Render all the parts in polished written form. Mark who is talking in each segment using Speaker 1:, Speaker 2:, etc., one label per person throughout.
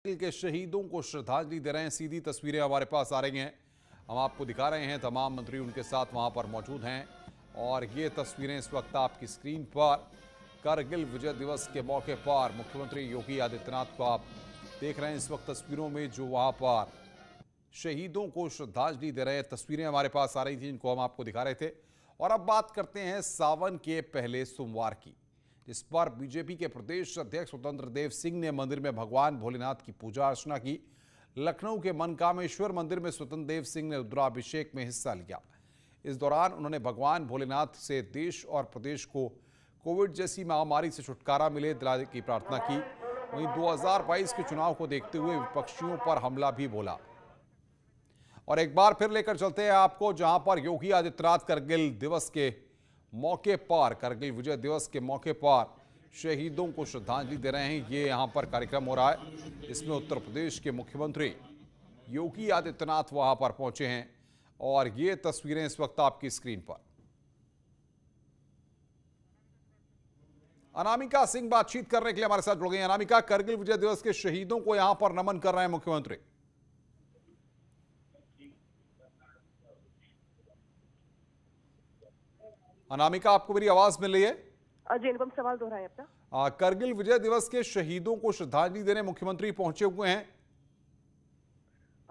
Speaker 1: के शहीदों को श्रद्धांजलि दे रहे हैं। सीधी तस्वीरें हमारे पास आ रही हैं, हम आपको दिखा रहे हैं। तमाम मंत्री उनके साथ वहां पर मौजूद हैं और ये तस्वीरें इस वक्त आपकी स्क्रीन पर कारगिल विजय दिवस के मौके पर मुख्यमंत्री योगी आदित्यनाथ को आप देख रहे हैं इस वक्त तस्वीरों में, जो वहां पर शहीदों को श्रद्धांजलि दे रहे हैं। तस्वीरें हमारे पास आ रही थी, इनको हम आपको दिखा रहे थे। और अब बात करते हैं सावन के पहले सोमवार की, इस पर बीजेपी के प्रदेश अध्यक्ष स्वतंत्र देव सिंह ने मंदिर में भगवान भोलेनाथ की पूजा अर्चना की। लखनऊ के मनकामेश्वर मंदिर में स्वतंत्र देव सिंह ने रुद्राभिषेक में हिस्सा लिया। इस दौरान उन्होंने भगवान भोलेनाथ से देश और प्रदेश को कोविड जैसी महामारी से छुटकारा मिले दिलाने की प्रार्थना की। वहीं 2022 के चुनाव को देखते हुए विपक्षियों पर हमला भी बोला। और एक बार फिर लेकर चलते हैं आपको, जहां पर योगी आदित्यनाथ कारगिल दिवस के मौके पर, कारगिल विजय दिवस के मौके पर शहीदों को श्रद्धांजलि दे रहे हैं। ये यहां पर कार्यक्रम हो रहा है, इसमें उत्तर प्रदेश के मुख्यमंत्री योगी आदित्यनाथ वहां पर पहुंचे हैं और ये तस्वीरें इस वक्त आपकी स्क्रीन पर। अनामिका सिंह बातचीत करने के लिए हमारे साथ जुड़ गई। अनामिका, कारगिल विजय दिवस के शहीदों को यहां पर नमन कर रहे हैं मुख्यमंत्री। अनामिका, आपको मेरी आवाज मिल रही है?
Speaker 2: जी, अनुपम सवाल दोहराएं अपना।
Speaker 1: कारगिल विजय दिवस के शहीदों को श्रद्धांजलि देने मुख्यमंत्री पहुंचे हुए हैं।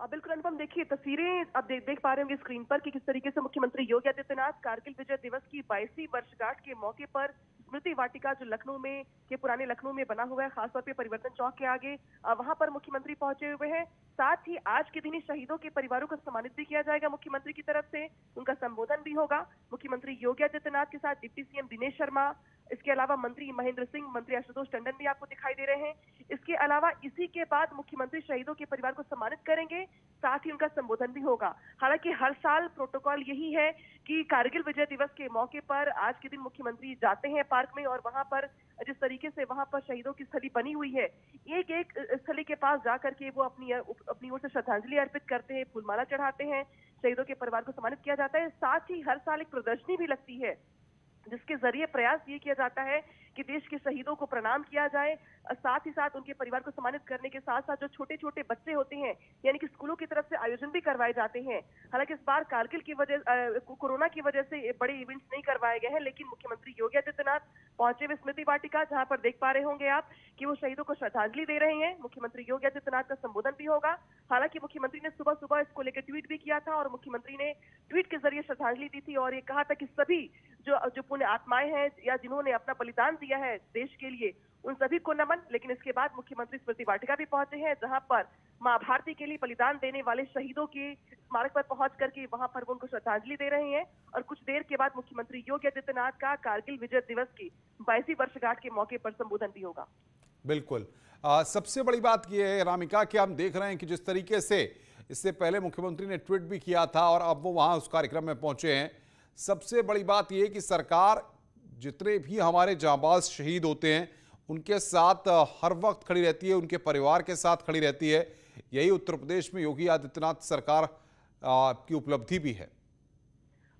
Speaker 2: बिल्कुल अनुपम, देखिए तस्वीरें अब देख पा रहे होंगे स्क्रीन पर कि किस तरीके से मुख्यमंत्री योगी आदित्यनाथ कारगिल विजय दिवस की 22वीं वर्षगांठ के मौके पर स्मृति वाटिका जो लखनऊ में के पुराने लखनऊ में बना हुआ है, खासतौर पे परिवर्तन चौक के आगे, वहां पर मुख्यमंत्री पहुंचे हुए हैं। साथ ही आज के दिन ही शहीदों के परिवारों को सम्मानित भी किया जाएगा मुख्यमंत्री की तरफ से, उनका संबोधन भी होगा। मुख्यमंत्री योगी आदित्यनाथ के साथ डिप्टी सीएम दिनेश शर्मा, इसके अलावा मंत्री महेंद्र सिंह, मंत्री आशुतोष टंडन भी आपको दिखाई दे रहे हैं। इसके अलावा इसी के बाद मुख्यमंत्री शहीदों के परिवार को सम्मानित करेंगे, साथ ही उनका संबोधन भी होगा। हालांकि हर साल प्रोटोकॉल यही है कि कारगिल विजय दिवस के मौके पर आज के दिन मुख्यमंत्री जाते हैं पार्क में और वहां पर जिस तरीके से वहां पर शहीदों की स्थली बनी हुई है, एक एक स्थली के पास जाकर के वो अपनी ओर से श्रद्धांजलि अर्पित करते हैं, फूलमाला चढ़ाते हैं, शहीदों के परिवार को सम्मानित किया जाता है। साथ ही हर साल एक प्रदर्शनी भी लगती है जिसके जरिए प्रयास ये किया जाता है कि देश के शहीदों को प्रणाम किया जाए, साथ ही साथ उनके परिवार को सम्मानित करने के साथ साथ जो छोटे छोटे बच्चे होते हैं, यानी कि स्कूलों की तरफ से आयोजन भी करवाए जाते हैं। हालांकि इस बार कारगिल की वजह कोरोना की वजह से बड़े इवेंट्स नहीं करवाए गए हैं, लेकिन मुख्यमंत्री योगी आदित्यनाथ पहुंचे हुए स्मृति वाटिका, जहां पर देख पा रहे होंगे आप कि वो शहीदों को श्रद्धांजलि दे रहे हैं। मुख्यमंत्री योगी आदित्यनाथ का संबोधन भी होगा। हालांकि मुख्यमंत्री ने सुबह सुबह इसको लेकर ट्वीट भी किया था और मुख्यमंत्री ने ट्वीट के जरिए श्रद्धांजलि दी थी और ये कहा था कि सभी जो पुण्य आत्माएं हैं या जिन्होंने अपना बलिदान दिया है देश के लिए, उन सभी को नमन। लेकिन इसके बाद मुख्यमंत्री स्मृति वाटिका भी पहुंचे हैं, जहां पर मां भारती के लिए बलिदान देने वाले शहीदों के स्मारक पर पहुंच करके वहां पर वो उनको श्रद्धांजलि दे रहे हैं। और कुछ देर के बाद मुख्यमंत्री योगी आदित्यनाथ का कारगिल विजय दिवस की 22वीं वर्षगांठ के मौके पर संबोधन भी होगा।
Speaker 1: बिल्कुल। सबसे बड़ी बात यह है रामिका कि हम देख रहे हैं कि जिस तरीके से इससे पहले मुख्यमंत्री ने ट्वीट भी किया था और अब वो वहां उस कार्यक्रम में पहुंचे हैं। सबसे बड़ी बात यह है कि सरकार जितने भी हमारे जांबाज शहीद होते हैं उनके साथ हर वक्त खड़ी रहती है, उनके परिवार के साथ खड़ी रहती है। यही उत्तर प्रदेश में योगी आदित्यनाथ सरकार की उपलब्धि भी है।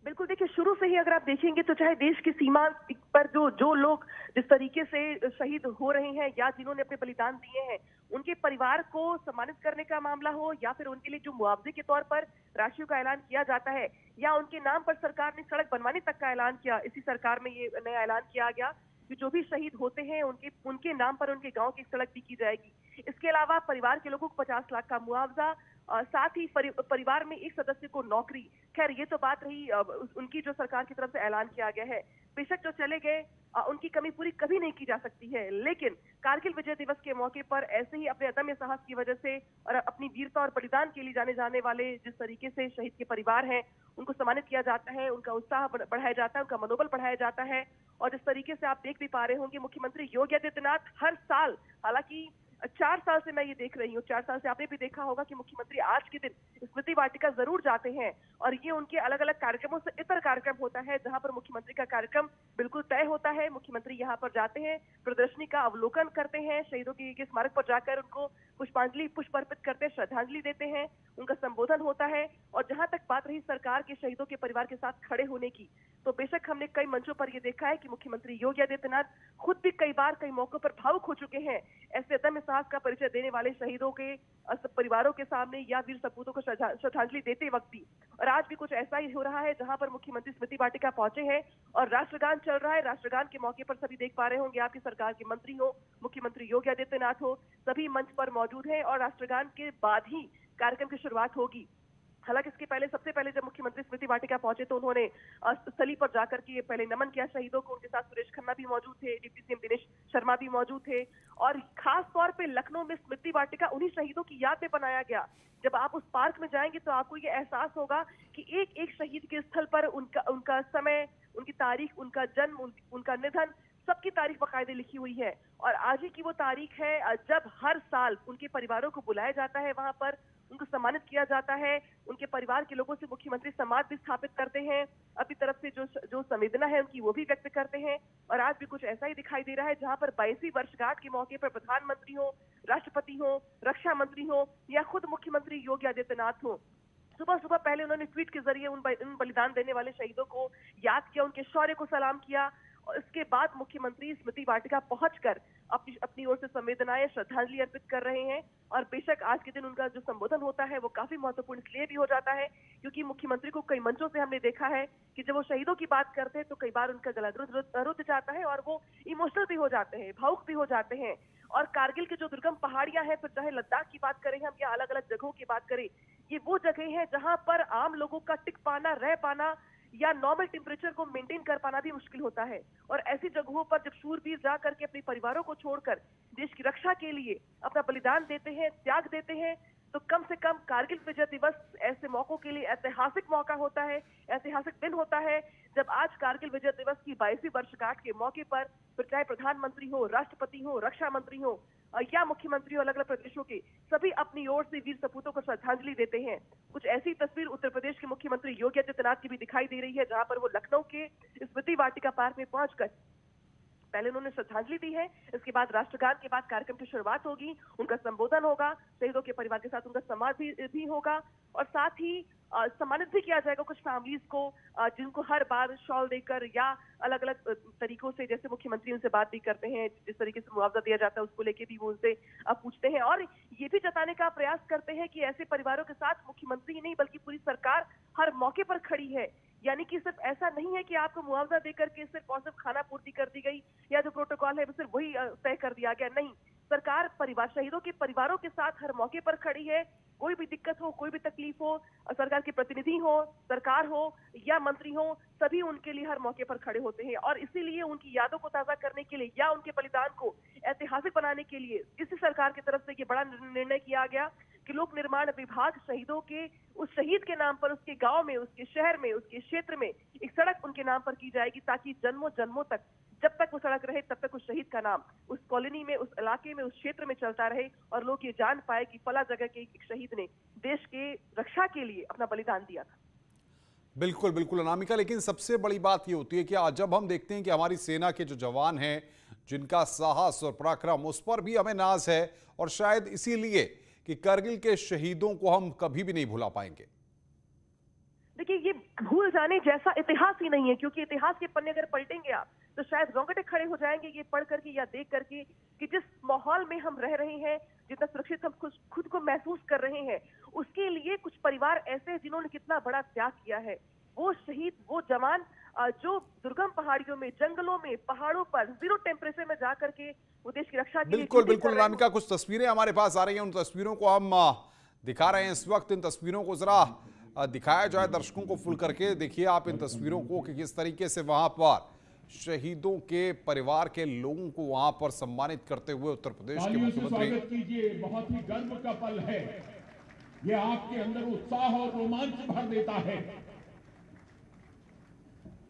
Speaker 2: बिल्कुल, देखिए शुरू से ही अगर आप देखेंगे तो चाहे देश की सीमा पर जो लोग जिस तरीके से शहीद हो रहे हैं या जिन्होंने अपने बलिदान दिए हैं, उनके परिवार को सम्मानित करने का मामला हो या फिर उनके लिए जो मुआवजे के तौर पर राशियों का ऐलान किया जाता है या उनके नाम पर सरकार ने सड़क बनवाने तक का ऐलान किया, इसी सरकार में ये नया ऐलान किया गया कि जो भी शहीद होते हैं उनके नाम पर उनके गांव की सड़क भी की जाएगी। इसके अलावा परिवार के लोगों को 50 लाख का मुआवजा, साथ ही परिवार में एक सदस्य को नौकरी। खैर ये तो बात रही उनकी जो सरकार की तरफ से ऐलान किया गया है। बेशक जो चले गए उनकी कमी पूरी कभी नहीं की जा सकती है, लेकिन कारगिल विजय दिवस के मौके पर ऐसे ही अपने अदम्य साहस की वजह से और अपनी वीरता और बलिदान के लिए जाने जाने वाले जिस तरीके से शहीद के परिवार हैं उनको सम्मानित किया जाता है, उनका उत्साह बढ़ाया जाता है, उनका मनोबल बढ़ाया जाता है। और जिस तरीके से आप देख भी पा रहे होंगे मुख्यमंत्री योगी आदित्यनाथ हर साल, हालांकि 4 साल से मैं ये देख रही हूँ, 4 साल से आपने भी देखा होगा कि मुख्यमंत्री आज के दिन स्मृति वाटिका जरूर जाते हैं और ये उनके अलग अलग कार्यक्रमों से इतर कार्यक्रम होता है जहां पर मुख्यमंत्री का कार्यक्रम बिल्कुल तय होता है। मुख्यमंत्री यहाँ पर जाते हैं, प्रदर्शनी का अवलोकन करते हैं, शहीदों के स्मारक पर जाकर उनको पुष्प अर्पित करते हैं, श्रद्धांजलि देते हैं, उनका संबोधन होता है। और जहां तक बात रही सरकार के शहीदों के परिवार के साथ खड़े होने की, तो बेशक हमने कई मंचों पर यह देखा है कि मुख्यमंत्री योगी आदित्यनाथ खुद भी कई मौकों पर भावुक हो चुके हैं ऐसे अदम्य साहस का परिचय देने वाले शहीदों के परिवारों के सामने या वीर सपूतों को श्रद्धांजलि देते वक्त भी। और आज भी कुछ ऐसा ही हो रहा है जहां पर मुख्यमंत्री स्मृति वाटिका पहुंचे हैं और राष्ट्रगान चल रहा है। राष्ट्रगान के मौके पर सभी देख पा रहे होंगे, आपकी सरकार के मंत्री हो, मुख्यमंत्री योगी आदित्यनाथ हो, सभी मंच पर मौजूद हैं और राष्ट्रगान के बाद ही कार्यक्रम की शुरुआत होगी। हालांकि इसके पहले सबसे पहले जब मुख्यमंत्री स्मृति वाटिका पहुंचे तो उन्होंने स्थली पर जाकर के पहले नमन किया शहीदों को। उनके साथ सुरेश खन्ना भी मौजूद थे, डिप्टी सीएम दिनेश शर्मा भी मौजूद थे और खास तौर पे लखनऊ में स्मृति वाटिका उन्हीं शहीदों की याद में बनाया गया। जब आप उस पार्क में जाएंगे तो आपको ये एहसास होगा कि एक एक शहीद के स्थल पर उनका समय, उनकी तारीख, उनका जन्म, उनका निधन, सबकी तारीख बाकायदे लिखी हुई है। और आज ही की वो तारीख है जब हर साल उनके परिवारों को बुलाया जाता है, वहां पर उनको सम्मानित किया जाता है, उनके परिवार के लोगों से मुख्यमंत्री संवाद भी स्थापित करते हैं, अपनी तरफ से जो संवेदना है उनकी वो भी व्यक्त करते हैं। और आज भी कुछ ऐसा ही दिखाई दे रहा है जहां पर 22वीं वर्षगांठ के मौके पर प्रधानमंत्री हो, राष्ट्रपति हो, रक्षा मंत्री हो या खुद मुख्यमंत्री योगी आदित्यनाथ हो, सुबह सुबह पहले उन्होंने ट्वीट के जरिए उन बलिदान देने वाले शहीदों को याद किया, उनके शौर्य को सलाम किया। और इसके बाद मुख्यमंत्री स्मृति वाटिका पहुंचकर अपनी ओर से संवेदनाएं, श्रद्धांजलि अर्पित कर रहे हैं। और बेशक आज के दिन उनका जो संबोधन होता है वो काफी महत्वपूर्ण इसलिए भी हो जाता है क्योंकि मुख्यमंत्री को कई मंचों से हमने देखा है कि जब वो शहीदों की बात करते हैं तो कई बार उनका गला रुक जाता है और वो इमोशनल भी हो जाते हैं, भावुक भी हो जाते हैं। और कारगिल के जो दुर्गम पहाड़ियां हैं, फिर चाहे लद्दाख की बात करें हम या अलग अलग जगहों की बात करें, ये वो जगह है जहां पर आम लोगों का टिक पाना, रह पाना या नॉर्मल टेम्परेचर को मेंटेन कर पाना भी मुश्किल होता है। और ऐसी जगहों पर जब शूरवीर जा करके अपने परिवारों को छोड़कर देश की रक्षा के लिए अपना बलिदान देते हैं, त्याग देते हैं, तो कम से कम कारगिल विजय दिवस ऐसे मौकों के लिए ऐतिहासिक मौका होता है, ऐतिहासिक दिन होता है जब आज कारगिल विजय दिवस की 22वीं वर्षगांठ के मौके पर फिर चाहे प्रधानमंत्री हो, राष्ट्रपति हो, रक्षा मंत्री हो या मुख्यमंत्री हो अलग अलग प्रदेशों के, सभी अपनी ओर से वीर सपूतों को श्रद्धांजलि देते हैं। कुछ ऐसी तस्वीर उत्तर प्रदेश के मुख्यमंत्री योगी आदित्यनाथ की भी दिखाई दे रही है जहां पर वो लखनऊ के स्मृति वाटिका पार्क में पहुंचकर पहले उन्होंने श्रद्धांजलि दी है, इसके बाद राष्ट्रगान के बाद कार्यक्रम की शुरुआत होगी, उनका संबोधन होगा, शहीदों के परिवार के साथ उनका संवाद भी होगा और साथ ही सम्मानित भी किया जाएगा कुछ फैमिलीज को जिनको हर बार शॉल देकर या अलग अलग तरीकों से, जैसे मुख्यमंत्री उनसे बात भी करते हैं, जिस तरीके से मुआवजा दिया जाता है उसको लेके भी वो उनसे पूछते हैं और ये भी जताने का प्रयास करते हैं कि ऐसे परिवारों के साथ मुख्यमंत्री ही नहीं बल्कि पूरी सरकार हर मौके पर खड़ी है। यानी कि सिर्फ ऐसा नहीं है कि आपको मुआवजा देकर के सिर्फ और सिर्फ खाना पूर्ति कर दी गई या जो प्रोटोकॉल है वो सिर्फ वही तय कर दिया गया, नहीं, सरकार शहीदों के परिवारों के साथ हर मौके पर खड़ी है। कोई भी दिक्कत हो, कोई भी तकलीफ हो, सरकार के प्रतिनिधि हो, सरकार हो या मंत्री हो, सभी उनके लिए हर मौके पर खड़े होते हैं और इसीलिए उनकी यादों को ताजा करने के लिए या उनके बलिदान को ऐतिहासिक बनाने के लिए इसी सरकार की तरफ से ये बड़ा निर्णय किया गया कि लोक निर्माण विभाग शहीदों के उस शहीद के नाम पर उसके गांव में, उसके शहर में, उसके क्षेत्र में एक सड़क उनके नाम पर की जाएगी ताकि जन्मों जन्मों तक जब तक वो सड़क रहे तब तक उस शहीद का नाम उस कॉलोनी में, उस इलाके में, उस क्षेत्र में चलता रहे और लोग ये जान पाए कि फला जगह के एक शहीद ने देश के रक्षा के लिए अपना बलिदान दिया था।
Speaker 1: बिल्कुल बिल्कुल अनामिका, लेकिन सबसे बड़ी बात ये होती है कि आज जब हम देखते हैं कि हमारी सेना के जो जवान हैं जिनका साहस और पराक्रम, उस पर भी हमें नाज है और शायद इसीलिए कि करगिल के शहीदों को हम कभी भी नहीं भुला पाएंगे।
Speaker 2: देखिए, ये भूल जाने जैसा इतिहास ही नहीं है क्योंकि इतिहास के पन्ने अगर पलटेंगे आप तो शायद रोंगटे खड़े हो जाएंगे ये पढ़ करके या देख करके कि जिस माहौल में हम रह रहे हैं, जितना सुरक्षित हम खुद को महसूस कर रहे हैं, उसके लिए कुछ परिवार ऐसे हैं जिन्होंने कितना बड़ा त्याग किया है। वो शहीद, वो जवान जो दुर्गम पहाड़ियों में, जंगलों में, पहाड़ों पर जीरो टेम्परेचर में जाकर के वो देश की रक्षा के लिए
Speaker 1: बिल्कुल बिल्कुल अनामिका, कुछ तस्वीरें हमारे पास आ रही हैं, उन तस्वीरों को हम दिखा रहे हैं इस वक्त। इन तस्वीरों को जरा दिखाया जाए दर्शकों को फुल करके। देखिए आप इन तस्वीरों को कि किस तरीके से वहां पर शहीदों के परिवार के लोगों को वहां पर सम्मानित करते हुए उत्तर प्रदेश के मुख्यमंत्री।
Speaker 3: कीजिए, बहुत ही गर्व का पल है ये, आपके अंदर उत्साह और रोमांच भर देता है।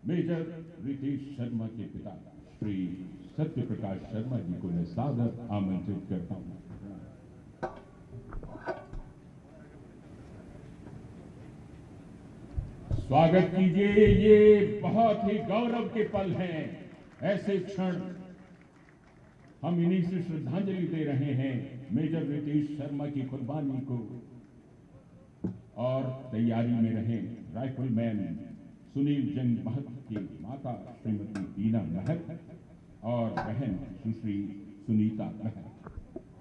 Speaker 3: मेजर रितेश शर्मा के पिता श्री सत्य प्रकाश शर्मा जी को मैं सादर आमंत्रित करता हूं। स्वागत कीजिए, ये बहुत ही गौरव के पल हैं। ऐसे क्षण हम इन्हीं से श्रद्धांजलि दे रहे हैं मेजर रितेश शर्मा की कुर्बानी को और तैयारी में रहे राइफलमैन सुनील जंग महत की माता श्रीमती बीना महत और बहन सुश्री सुनीता महत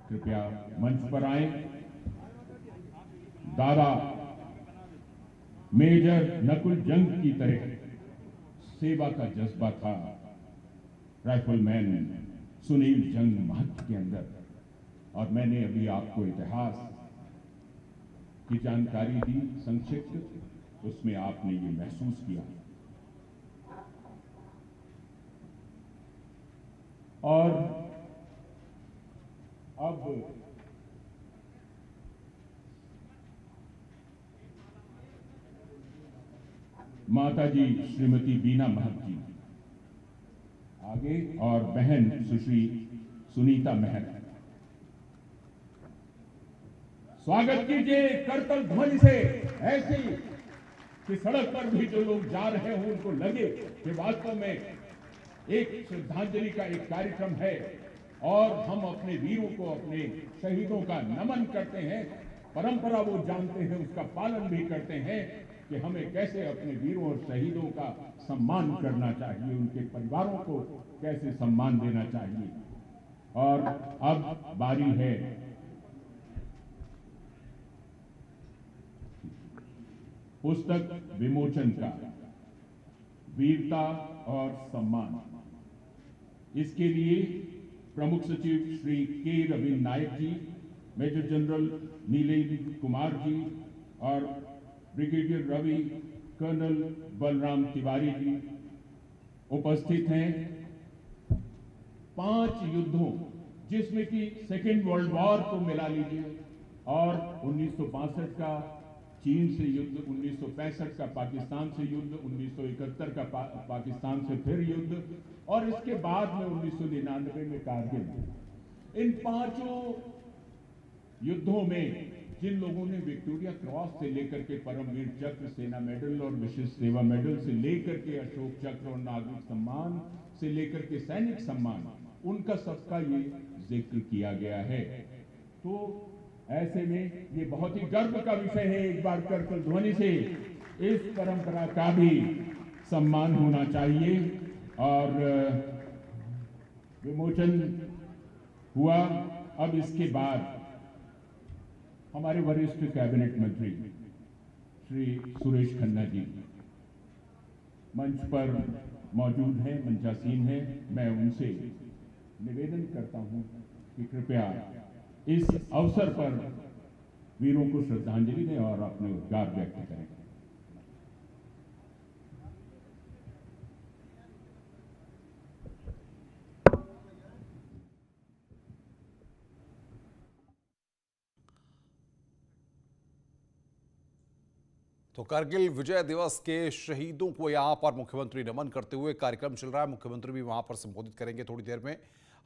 Speaker 3: कृपया मंच पर आए। दादा मेजर नकुल जंग की तरह सेवा का जज्बा था राइफलमैन सुनील जंग महत के अंदर, और मैंने अभी आपको इतिहास की जानकारी दी संक्षिप्त, उसमें आपने ये महसूस किया। और अब माताजी श्रीमती बीना महत जी आगे और बहन सुश्री सुनीता महत, स्वागत कीजिए करतल ध्वनि से, ऐसी कि सड़क पर भी जो लोग जा रहे हों उनको लगे कि वास्तव में एक श्रद्धांजलि का एक कार्यक्रम है और हम अपने वीरों को, अपने शहीदों का नमन करते हैं। परंपरा वो जानते हैं, उसका पालन भी करते हैं कि हमें कैसे अपने वीरों और शहीदों का सम्मान करना चाहिए, उनके परिवारों को कैसे सम्मान देना चाहिए। और अब बारी है पुस्तक विमोचन का, वीरता और सम्मान। इसके लिए प्रमुख सचिव श्री के रविंद्र नायक जी, मेजर जनरल नीलेंद्र कुमार जी और ब्रिगेडियर रवि, कर्नल बलराम तिवारी जी उपस्थित हैं। 5 युद्धों, जिसमें कि सेकेंड वर्ल्ड वॉर को मिला लीजिए और 1962 का चीन से युद्ध, 1965 का पाकिस्तान से युद्ध, 1971 का पाकिस्तान से फिर युद्ध और इसके बाद में 1999 में कारगिल। इन 5 युद्धों में जिन लोगों ने विक्टोरिया क्रॉस से लेकर के परमवीर चक्र, सेना मेडल और विशिष्ट सेवा मेडल से लेकर के अशोक चक्र और नागरिक सम्मान से लेकर के सैनिक सम्मान, उनका सबका ये जिक्र किया गया है। तो ऐसे में ये बहुत ही गर्व का विषय है, एक बार करतल ध्वनि से इस परंपरा का भी सम्मान होना चाहिए। और विमोचन हुआ। अब इसके बाद हमारे वरिष्ठ कैबिनेट मंत्री श्री सुरेश खन्ना जी मंच पर मौजूद हैं, मंचासीन हैं। मैं उनसे निवेदन करता हूं कि कृपया इस अवसर पर वीरों को श्रद्धांजलि दें और अपने उद्गार व्यक्त करें।
Speaker 1: तो कारगिल विजय दिवस के शहीदों को यहां पर मुख्यमंत्री नमन करते हुए कार्यक्रम चल रहा है। मुख्यमंत्री भी वहां पर संबोधित करेंगे थोड़ी देर में।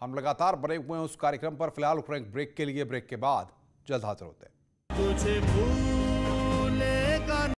Speaker 1: हम लगातार बने हुए हैं उस कार्यक्रम पर। फिलहाल ब्रेक के लिए, ब्रेक के बाद जल्द हाजिर होते हैं।